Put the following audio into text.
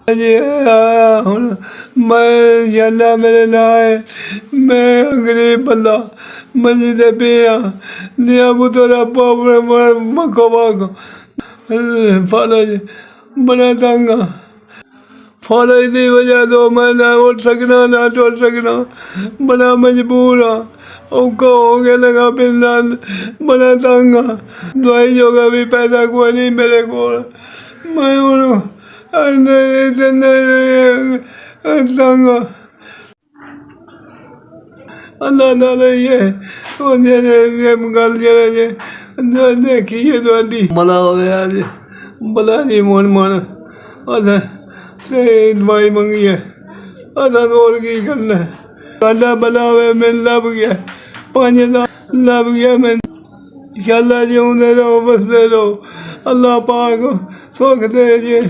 जी ਹੁਣ ਮੈਂ ਜਾਨਾ ਮੇਰੇ ਨਾਲ ਮੈਂ ਗਰੀਬ ਬੰਦਾ ਮੰਜੀ ਤੇ ਪਿਆ ਨਿਆ ਬੁਤਰਾ ਪਾਵਰ ਮਕੋ ਬਾਗ ਫਾਲਜ ਬੜਾ ਤੰਗਾ ਫਾਲਜ ਦੀ ਵਜ੍ਹਾ ਤੋਂ ਮੈਂ ਨਾ ਉੱਠ ਸਕਣਾ ਨਾ ਤੁਰ ਸਕਣਾ ਬੜਾ ਮਜਬੂਰ ਆ ਔਖਾ ਹੋ ਕੇ ਲਗਾ ਪਿੰਡਾਂ ਬੜਾ ਤੰਗ ਆ ਦਵਾਈ ਜੋਗਾ ਵੀ ਪੈਸਾ ਕੋਈ ਨਹੀਂ ਮੇਰੇ ਕੋਲ ਮੈਂ ਹੁਣ ਤੰਗ ਅੱਲਾ ਨਾਲ ਇਹ ਉਹ ਜਿਹੜੇ ਗੱਲ ਜਿਹੜੇ ਦੇਖੀਏ ਤੁਹਾਡੀ ਬਲਾ ਹੋਇਆ ਜੀ ਬਲਾ ਜੀ ਮਨ ਆਦਾ ਤੇ ਦਵਾਈ ਮੰਗੀ ਹੈ ਆਦਾ ਹੋਰ ਕੀ ਕਰਨਾ ਸਾਡਾ ਬਲਾ ਹੋਵੇ ਮੈਨੂੰ ਲੱਭ ਗਿਆ 5 ਦਾ ਲੱਭ ਗਿਆ ਮੈਂ ਇੰਸ਼ਾਅੱਲਾ ਜਿਉਂਦੇ ਰਹੋ ਬਸਦੇ ਰਹੋ ਅੱਲਾ ਪਾਕ ਸੁੱਖ ਦੇ ਜੇ